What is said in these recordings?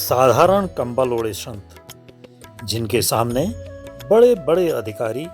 साधारण कंबल ओढ़े संत जिनके सामने बड़े बड़े अधिकारी,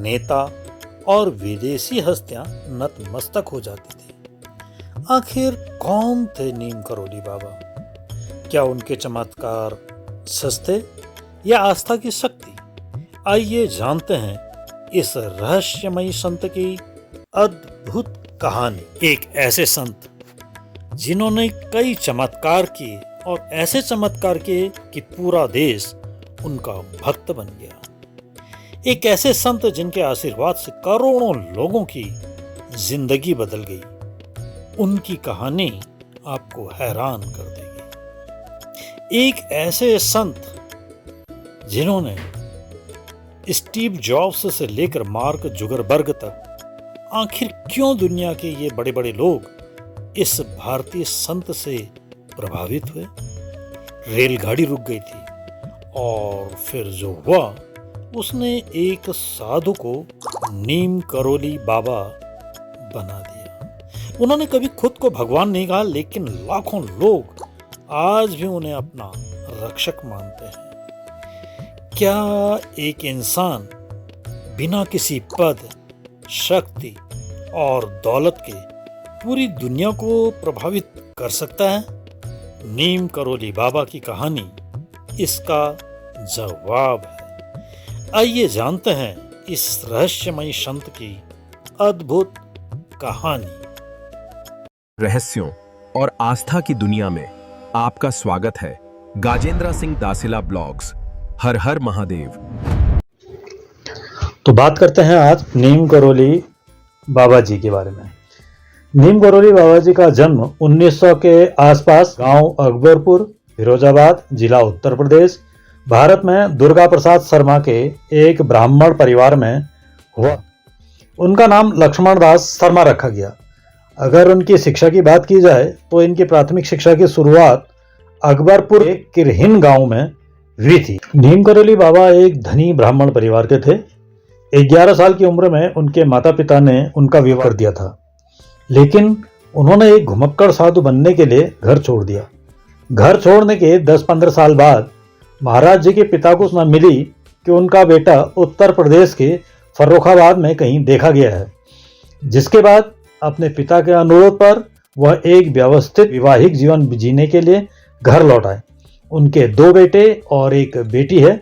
नेता और विदेशी हस्तियां नतमस्तक हो जाती थी। आखिर कौन थे नीम करोली बाबा? क्या उनके चमत्कार सस्ते या आस्था की शक्ति? आइए जानते हैं इस रहस्यमयी संत की अद्भुत कहानी। एक ऐसे संत जिन्होंने कई चमत्कार किए और ऐसे चमत्कार किए कि पूरा देश उनका भक्त बन गया। एक ऐसे संत जिनके आशीर्वाद से करोड़ों लोगों की जिंदगी बदल गई। उनकी कहानी आपको हैरान कर देगी। एक ऐसे संत जिन्होंने स्टीव जॉब्स से लेकर मार्क जुकरबर्ग तक, आखिर क्यों दुनिया के ये बड़े बड़े लोग इस भारतीय संत से प्रभावित हुए? रेलगाड़ी रुक गई थी और फिर जो हुआ उसने एक साधु को नीम करोली बाबा बना दिया। उन्होंने कभी खुद को भगवान नहीं कहा, लेकिन लाखों लोग आज भी उन्हें अपना रक्षक मानते हैं। क्या एक इंसान बिना किसी पद, शक्ति और दौलत के पूरी दुनिया को प्रभावित कर सकता है? नीम करोली बाबा की कहानी इसका जवाब है। आइए जानते हैं इस रहस्यमयी संत की अद्भुत कहानी। रहस्यों और आस्था की दुनिया में आपका स्वागत है। गाजेंद्र सिंह दासिला ब्लॉग्स। हर हर महादेव। तो बात करते हैं आज नीम करोली बाबा जी के बारे में। नीम करोली बाबा जी का जन्म 1900 के आसपास गांव अकबरपुर, फिरोजाबाद जिला उत्तर प्रदेश, भारत में दुर्गा प्रसाद शर्मा के एक ब्राह्मण परिवार में हुआ। उनका नाम लक्ष्मण दास शर्मा रखा गया। अगर उनकी शिक्षा की बात की जाए तो इनकी प्राथमिक शिक्षा की शुरुआत अकबरपुर के किरहिन गांव में हुई थी। नीम करोली बाबा एक धनी ब्राह्मण परिवार के थे। 11 साल की उम्र में उनके माता पिता ने उनका विवाह कर दिया था, लेकिन उन्होंने एक घुमक्कड़ साधु बनने के लिए घर छोड़ दिया। घर छोड़ने के 10-15 साल बाद महाराज जी के पिता को सूचना मिली कि उनका बेटा उत्तर प्रदेश के फर्रुखाबाद में कहीं देखा गया है, जिसके बाद अपने पिता के अनुरोध पर वह एक व्यवस्थित वैवाहिक जीवन जीने के लिए घर लौट आए। उनके 2 बेटे और एक बेटी है।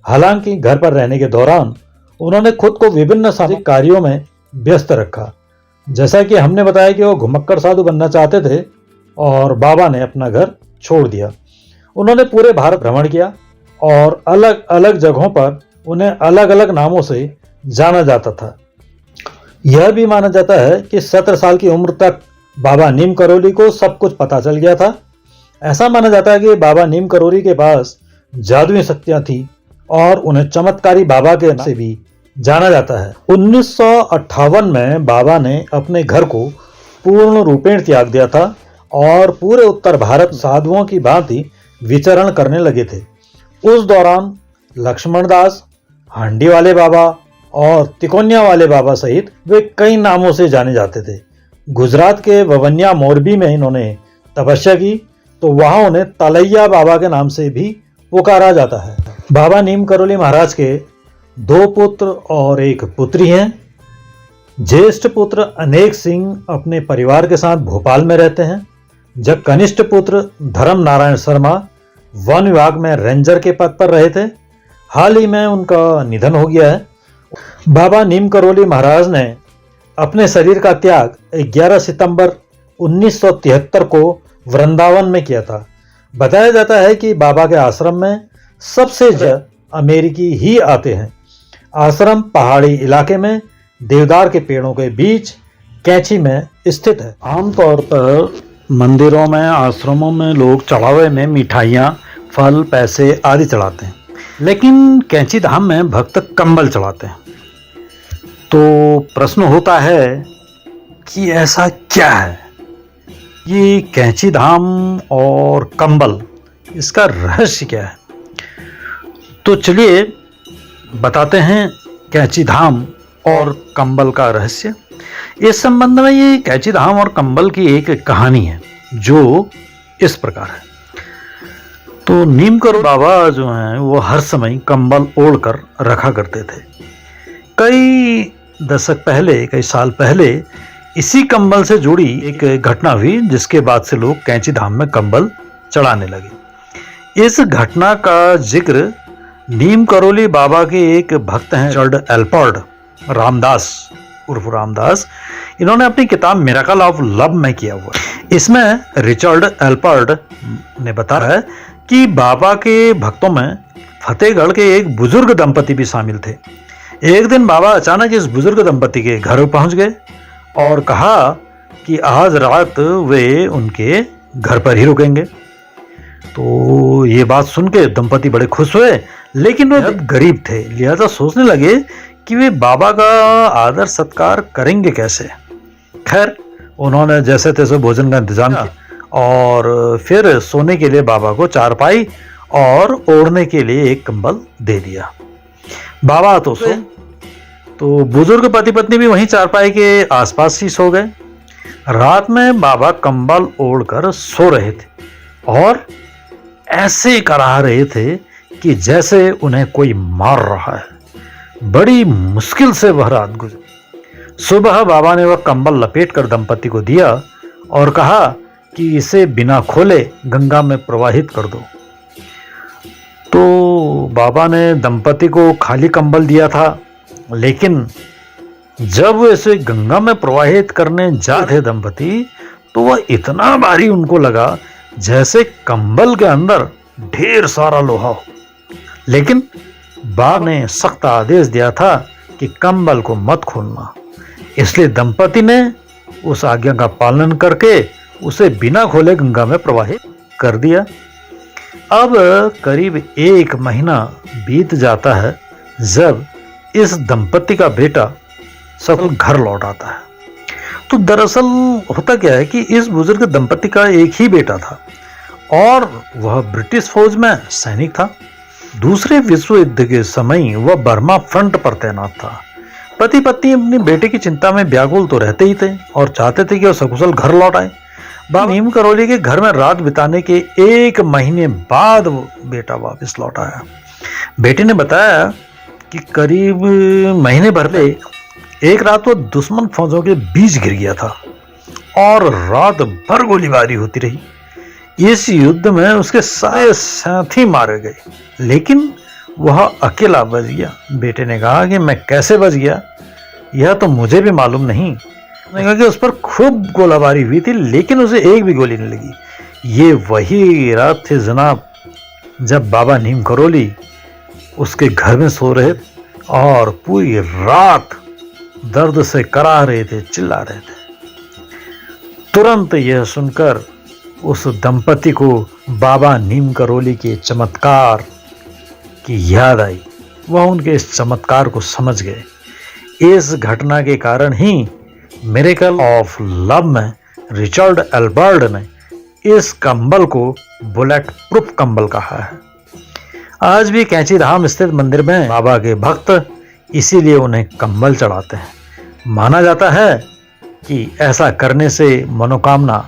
हालांकि घर पर रहने के दौरान उन्होंने खुद को विभिन्न सामाजिक कार्यों में व्यस्त रखा। जैसा कि हमने बताया कि वो घुमक्कड़ साधु बनना चाहते थे और बाबा ने अपना घर छोड़ दिया। उन्होंने पूरे भारत भ्रमण किया और अलग अलग जगहों पर उन्हें अलग अलग नामों से जाना जाता था। यह भी माना जाता है कि 17 साल की उम्र तक बाबा नीम करोली को सब कुछ पता चल गया था। ऐसा माना जाता है कि बाबा नीम करोली के पास जादुई शक्तियां थी और उन्हें चमत्कारी बाबा के नाम से भी जाना जाता है। 1958 में बाबा ने अपने घर को पूर्ण रूपेण त्याग दिया था और पूरे उत्तर भारत साधुओं की भांति विचरण करने लगे थे। उस दौरान लक्ष्मण दास, हांडी वाले बाबा और तिकोनिया वाले बाबा सहित वे कई नामों से जाने जाते थे। गुजरात के ववन्या मोरबी में इन्होंने तपस्या की, तो वहां उन्हें तलैया बाबा के नाम से भी पुकारा जाता है। बाबा नीम करोली महाराज के 2 पुत्र और 1 पुत्री हैं। ज्येष्ठ पुत्र अनेक सिंह अपने परिवार के साथ भोपाल में रहते हैं, जब कनिष्ठ पुत्र धर्म नारायण शर्मा वन विभाग में रेंजर के पद पर रहे थे। हाल ही में उनका निधन हो गया है। बाबा नीम करोली महाराज ने अपने शरीर का त्याग 11 सितंबर 1973 को वृंदावन में किया था। बताया जाता है कि बाबा के आश्रम में सबसे ज्यादा अमेरिकी ही आते हैं। आश्रम पहाड़ी इलाके में देवदार के पेड़ों के बीच कैंची में स्थित है। आमतौर पर मंदिरों में, आश्रमों में लोग चढ़ावे में मिठाइयाँ, फल, पैसे आदि चढ़ाते हैं, लेकिन कैंची धाम में भक्त कंबल चढ़ाते हैं। तो प्रश्न होता है कि ऐसा क्या है ये कैंची धाम और कंबल, इसका रहस्य क्या है? तो चलिए बताते हैं कैंची धाम और कंबल का रहस्य। इस संबंध में ये कैंची धाम और कंबल की एक कहानी है जो इस प्रकार है। तो नीम करोली बाबा जो हैं वो हर समय कंबल ओढ़कर रखा करते थे। कई दशक पहले, कई साल पहले इसी कंबल से जुड़ी एक घटना हुई, जिसके बाद से लोग कैंची धाम में कंबल चढ़ाने लगे। इस घटना का जिक्र नीम करोली बाबा के एक भक्त हैं रिचर्ड एल्पर्ड रामदास उर्फ रामदास, इन्होंने अपनी किताब मिरेकल ऑफ लव में किया हुआ है। इसमें रिचर्ड एल्पर्ड ने बताया है कि बाबा के भक्तों में फतेहगढ़ के एक बुजुर्ग दंपति भी शामिल थे। एक दिन बाबा अचानक इस बुजुर्ग दंपति के घर पहुंच गए और कहा कि आज रात वे उनके घर पर ही रुकेंगे। तो ये बात सुन के दंपति बड़े खुश हुए, लेकिन वे गरीब थे, लिहाजा सोचने लगे कि वे बाबा का आदर सत्कार करेंगे कैसे। खैर, उन्होंने जैसे तैसे भोजन का इंतजाम किया और फिर सोने के लिए बाबा को चारपाई और ओढ़ने के लिए एक कंबल दे दिया। बाबा तो बुजुर्ग पति पत्नी भी वहीं चारपाई के आसपास ही सो गए। रात में बाबा कंबल ओढ़कर सो रहे थे और ऐसे कराह रहे थे कि जैसे उन्हें कोई मार रहा है। बड़ी मुश्किल से वह रात गुजरी। सुबह बाबा ने वह कंबल लपेटकर दंपति को दिया और कहा कि इसे बिना खोले गंगा में प्रवाहित कर दो। तो बाबा ने दंपति को खाली कंबल दिया था, लेकिन जब वो इसे गंगा में प्रवाहित करने जा थे दंपति, तो वह इतना भारी उनको लगा जैसे कंबल के अंदर ढेर सारा लोहा हो। लेकिन बाबा ने सख्त आदेश दिया था कि कंबल को मत खोलना, इसलिए दंपति ने उस आज्ञा का पालन करके उसे बिना खोले गंगा में प्रवाहित कर दिया। अब करीब 1 महीना बीत जाता है जब इस दंपति का बेटा सकुशल घर लौट आता है। तो दरअसल होता क्या है कि इस बुजुर्ग दंपति का एक ही बेटा था और वह ब्रिटिश फौज में सैनिक था। दूसरे विश्व युद्ध के समय वह बर्मा फ्रंट पर तैनात था। पति पत्नी अपने बेटे की चिंता में व्याकुल तो रहते ही थे और चाहते थे कि वह सकुशल घर लौट आए। बाबा नीम करोली के घर में रात बिताने के 1 महीने बाद वो बेटा वापस लौट आया। बेटे ने बताया कि करीब महीने भर में एक रात वो दुश्मन फौजों के बीच गिर गया था और रात भर गोलीबारी होती रही। इस युद्ध में उसके सारे साथी मारे गए, लेकिन वह अकेला बच गया। बेटे ने कहा कि मैं कैसे बच गया यह तो मुझे भी मालूम नहीं। उसने कहा कि उस पर खूब गोलाबारी हुई थी, लेकिन उसे एक भी गोली नहीं लगी। ये वही रात थी जनाब जब बाबा नीम करोली उसके घर में सो रहे और पूरी रात दर्द से कराह रहे थे, चिल्ला रहे थे। तुरंत यह सुनकर उस दंपति को बाबा नीम करोली के चमत्कार की याद आई। वह उनके इस चमत्कार को समझ गए। इस घटना के कारण ही मिरेकल ऑफ लव में रिचर्ड एल्बर्ट ने इस कंबल को बुलेट प्रूफ कंबल कहा है। आज भी कैंची धाम स्थित मंदिर में बाबा के भक्त इसीलिए उन्हें कंबल चढ़ाते हैं। माना जाता है कि ऐसा करने से मनोकामना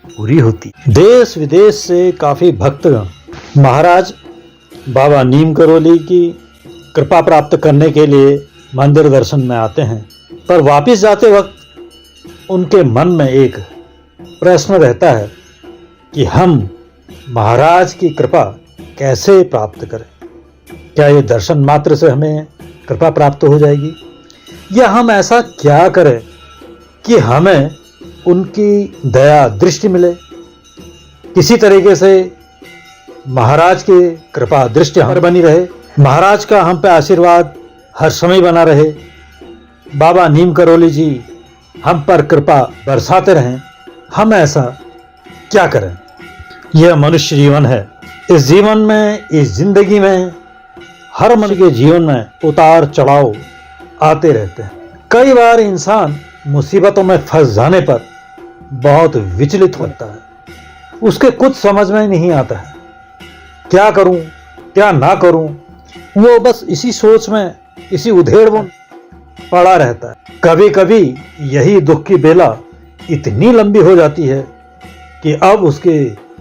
पूरी होती। देश विदेश से काफी भक्तगण महाराज बाबा नीम करोली की कृपा प्राप्त करने के लिए मंदिर दर्शन में आते हैं, पर वापस जाते वक्त उनके मन में एक प्रश्न रहता है कि हम महाराज की कृपा कैसे प्राप्त करें। क्या ये दर्शन मात्र से हमें कृपा प्राप्त हो जाएगी, या हम ऐसा क्या करें कि हमें उनकी दया दृष्टि मिले, किसी तरीके से महाराज की कृपा दृष्टि हम पर बनी रहे, महाराज का हम पे आशीर्वाद हर समय बना रहे, बाबा नीम करोली जी हम पर कृपा बरसाते रहें। हम ऐसा क्या करें। यह मनुष्य जीवन है। इस जीवन में, इस जिंदगी में हर मनुष्य के जीवन में उतार चढ़ाव आते रहते हैं। कई बार इंसान मुसीबतों में फंस जाने पर बहुत विचलित होता है। उसके कुछ समझ में नहीं आता है, क्या करूं क्या ना करूं। वो बस इसी सोच में, इसी उधेड़ में पड़ा रहता है। कभी कभी यही दुख की बेला इतनी लंबी हो जाती है कि अब उसके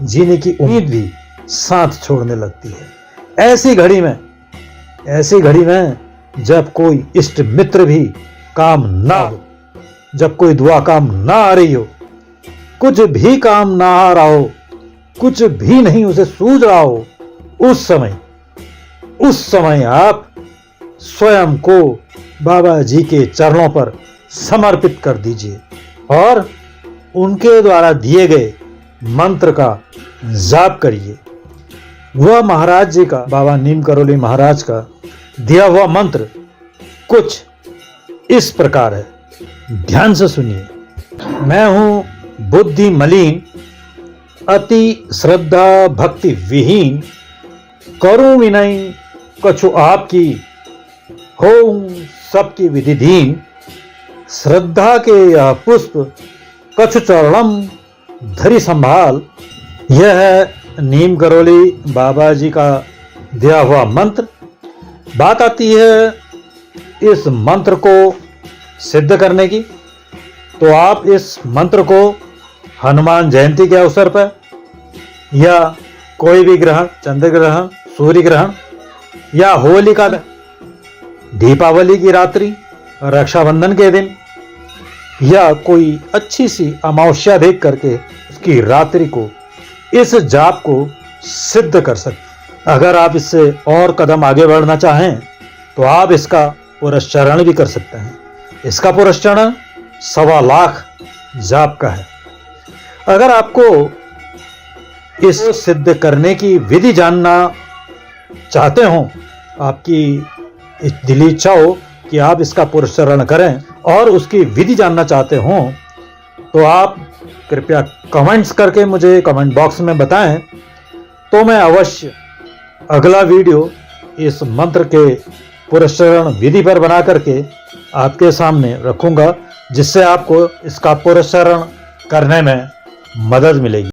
जीने की उम्मीद भी साथ छोड़ने लगती है। ऐसी घड़ी में जब कोई इष्ट मित्र भी काम ना हो, जब कोई दुआ काम ना आ रही हो, कुछ भी काम ना आ रहा हो, कुछ भी नहीं उसे सूझ रहा हो, उस समय आप स्वयं को बाबा जी के चरणों पर समर्पित कर दीजिए और उनके द्वारा दिए गए मंत्र का जाप करिए। वह महाराज जी का, बाबा नीम करोली महाराज का दिया हुआ मंत्र कुछ इस प्रकार है, ध्यान से सुनिए। मैं हूं बुद्धि मलिन, अति श्रद्धा भक्ति विहीन, करूं विनय कछु आपकी, होऊं सबकी विधिधीन, श्रद्धा के यह पुष्प कछु चरणम धरि संभाल। यह है नीम करोली बाबा जी का दिया हुआ मंत्र। बात आती है इस मंत्र को सिद्ध करने की, तो आप इस मंत्र को हनुमान जयंती के अवसर पर या कोई भी ग्रहण, चंद्र ग्रहण, सूर्य ग्रहण या होली का, दीपावली की रात्रि, रक्षाबंधन के दिन या कोई अच्छी सी अमावस्या देख करके उसकी रात्रि को इस जाप को सिद्ध कर सकते। अगर आप इससे और कदम आगे बढ़ना चाहें तो आप इसका पुरस्चरण भी कर सकते हैं। इसका पुरस्चरण 1.25 लाख जाप का है। अगर आपको इस सिद्ध करने की विधि जानना चाहते हो, आपकी दिली इच्छा हो कि आप इसका पुरस्चरण करें और उसकी विधि जानना चाहते हो, तो आप कृपया कमेंट्स करके मुझे कमेंट बॉक्स में बताएं, तो मैं अवश्य अगला वीडियो इस मंत्र के पुरस्चरण विधि पर बना करके आपके सामने रखूंगा, जिससे आपको इसका पुरस्चरण करने में मदद मिलेगी।